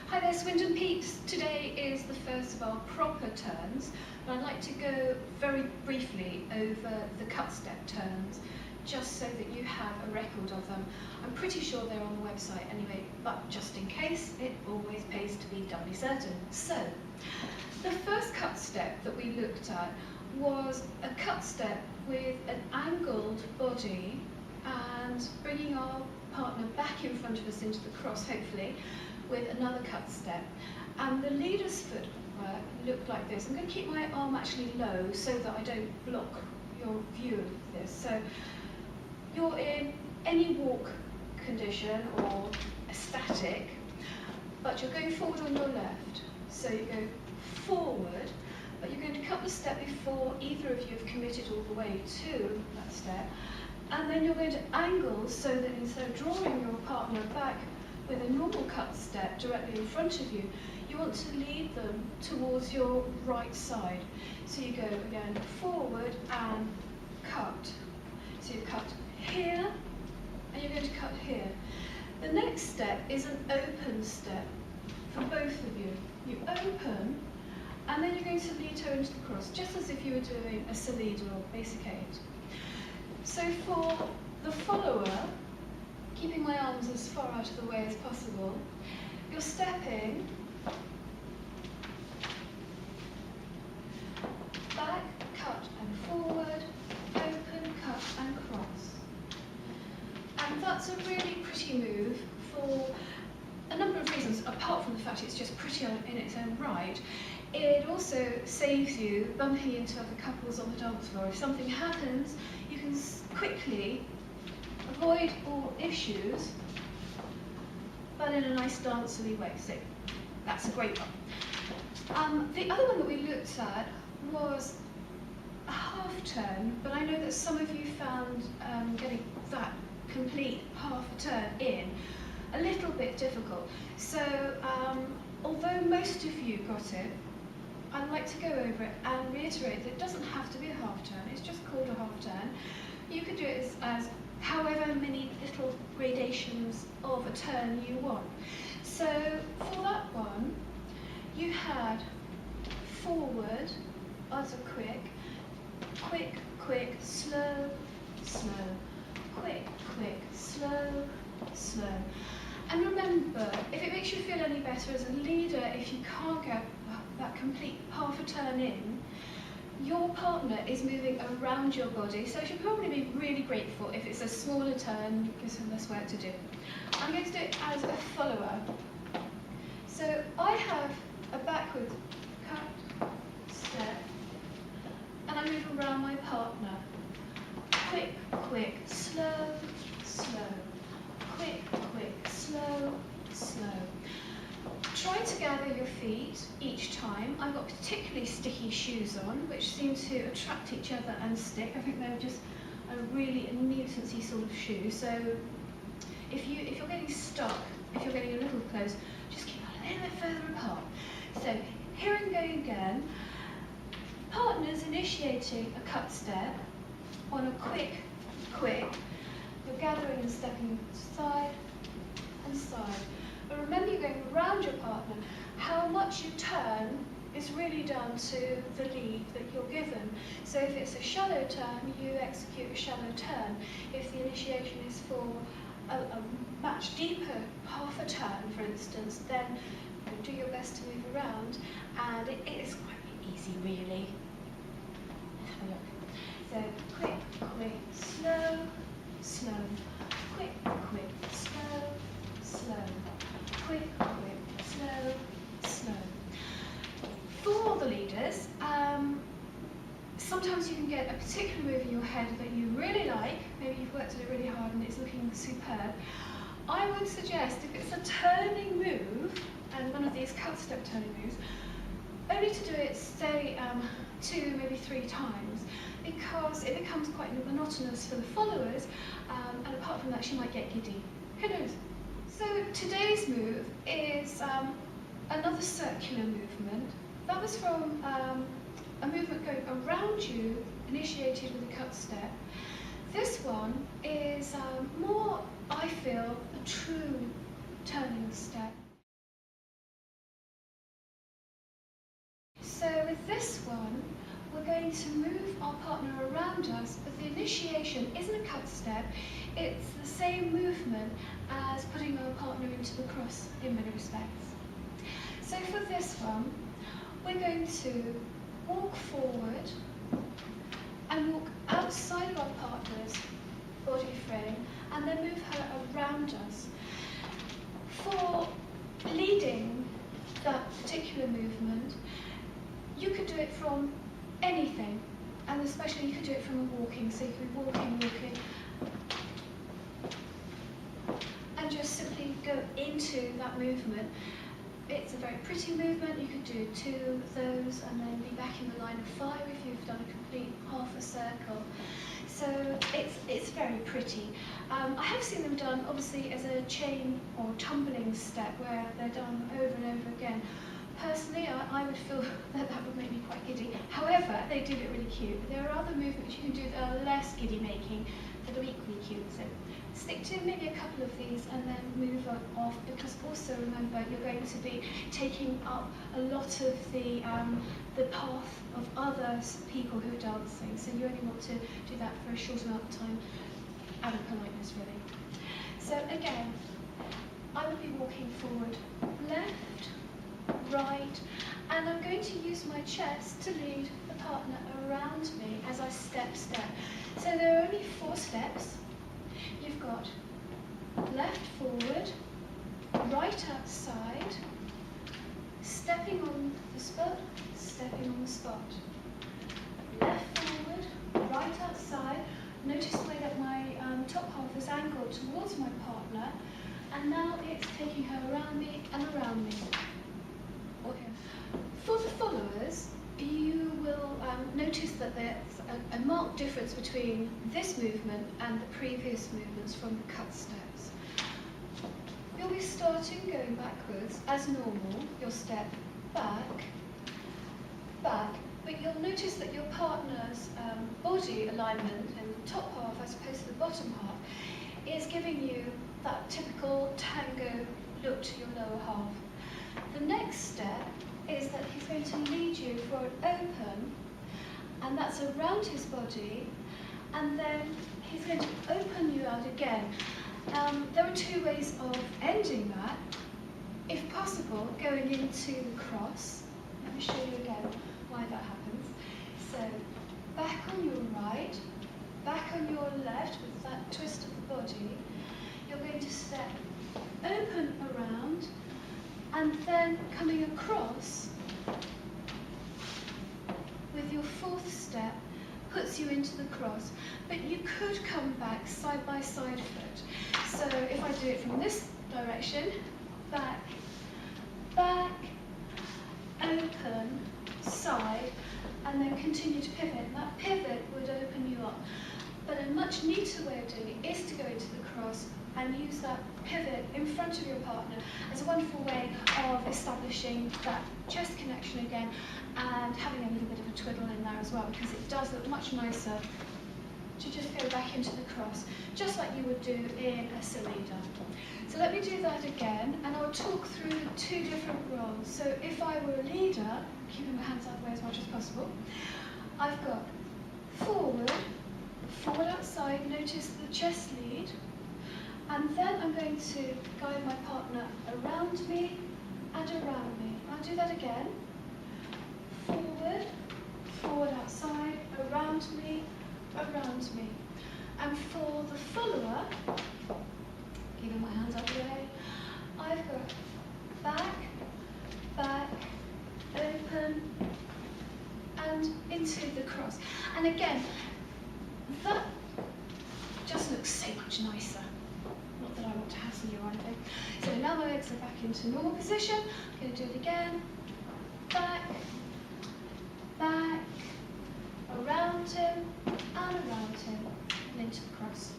Hi there, Swindon peeps. Today is the first of our proper turns, and I'd like to go very briefly over the cut step turns, just so that you have a record of them. I'm pretty sure they're on the website anyway, but just in case, it always pays to be doubly certain. So, the first cut step that we looked at was a cut step with an angled body and bringing our partner back in front of us into the cross, hopefully, with another cut step. And the leader's footwork looked like this. I'm going to keep my arm actually low so that I don't block your view of this. So you're in any walk condition or static, but you're going forward on your left. So you go forward, but you're going to cut the step before either of you have committed all the way to that step. And then you're going to angle so that instead of drawing your partner back with a normal cut step directly in front of you, you want to lead them towards your right side. So you go again forward and cut. So you cut here and you're going to cut here. The next step is an open step for both of you. You open and then you're going to lead her into the cross, just as if you were doing a solid or basic 8. So for the follower, keeping my arms as far out of the way as possible, you're stepping back, cut and forward, open, cut and cross. And that's a really pretty move for a number of reasons, apart from the fact it's just pretty in its own right. It also saves you bumping into other couples on the dance floor. If something happens, you can quickly avoid all issues, but in a nice dancery way. So that's a great one. The other one that we looked at was a half turn, but I know that some of you found getting that complete half turn in a little bit difficult. So although most of you got it, I'd like to go over it and reiterate that it doesn't have to be a half turn, it's just called a half turn. You can do it as however many little gradations of a turn you want. So for that one, you had forward as a quick, quick, quick, slow, slow, quick, quick, slow, slow. And remember, if it makes you feel any better as a leader, if you can't get that complete half a turn in, your partner is moving around your body, so you should probably be really grateful if it's a smaller turn, gives them less work to do. I'm going to do it as a follower. So I have a backward cut, step, and I move around my partner. Quick, quick, slow, slow. Quick, quick, slow, slow. Try to gather your feet each time. I've got particularly sticky shoes on, which seem to attract each other and stick. I think they're just a really nuisancey sort of shoe. So if you're getting stuck, if you're getting a little close, just keep a little bit further apart. So here and go again. Partners initiating a cut step on a quick, quick. You're gathering and stepping side and side. But remember, you're going around your partner. How much you turn is really down to the lead that you're given. So if it's a shallow turn, you execute a shallow turn. If the initiation is for a much deeper half a turn, for instance, then do your best to move around. And it is quite easy, really. Let's have a look. So quick, quick, slow, slow. Quick, quick, slow, slow. Quick, quick, slow, slow. For the leaders, sometimes you can get a particular move in your head that you really like. Maybe you've worked at it really hard and it's looking superb. I would suggest, if it's a turning move, and one of these cut step turning moves, only to do it, say, 2, maybe 3 times, because it becomes quite monotonous for the followers, and apart from that, she might get giddy. Who knows? So today's move is another circular movement. That was from a movement going around you, initiated with a cut step. This one is more, I feel, a true turning step. going to move our partner around us, but the initiation isn't a cut step, it's the same movement as putting our partner into the cross in many respects. So for this one, we're going to walk forward and walk outside of our partner's body frame and then move her around us. For leading that particular movement, you could do it from anything, and especially you could do it from walking, so you could be walking, and just simply go into that movement. It's a very pretty movement. You could do 2 of those and then be back in the line of 5 if you've done a complete half a circle. So it's very pretty. I have seen them done obviously as a chain or tumbling step where they're done over and over again. Personally, I would feel that that would make me quite giddy. However, they do look really cute. There are other movements you can do that are less giddy making that are equally cute. So stick to maybe a couple of these and then move on off, because also remember you're going to be taking up a lot of the path of other people who are dancing. So you only want to do that for a short amount of time out of politeness, really. So again, I would be walking forward, left, right, and I'm going to use my chest to lead the partner around me as I step. So there are only 4 steps. You've got left forward, right outside, stepping on the spot, stepping on the spot. Left forward, right outside. Notice the way that my top half is angled towards my partner, and now it's taking her around me and around me. Okay. For the followers, you will notice that there's a marked difference between this movement and the previous movements from the cut steps. You'll be starting going backwards as normal. You'll step back, but you'll notice that your partner's body alignment in the top half as opposed to the bottom half is giving you that typical tango look to your lower half. The next step is that he's going to lead you for an open, and that's around his body, and then he's going to open you out again. There are 2 ways of ending that. If possible, going into the cross. Let me show you again why that happens. So, back on your right, back on your left with that twist of the body. You're going to step open around, and then coming across with your 4th step puts you into the cross. But you could come back side by side foot. So if I do it from this direction, back, back, open, side, and then continue to pivot. That pivot would open you up. But a much neater way of doing it is to go into the cross and use that pivot in front of your partner as a wonderful way of establishing that chest connection again and having a little bit of a twiddle in there as well, because it does look much nicer to just go back into the cross, just like you would do in a salida. So let me do that again, and I'll talk through the 2 different roles. So if I were a leader, keeping my hands out the way as much as possible, I've got forward, forward outside, notice the chest lead, and then I'm going to guide my partner around me and around me. I'll do that again. Forward, forward outside, around me, around me. And for the follower, keeping my hands out the way, I've got back, back, open, and into the cross. And again, that just looks so much nicer. Not that I want to hassle you or anything. So now my legs are back into normal position. I'm going to do it again. Back, back, around him, and into the cross.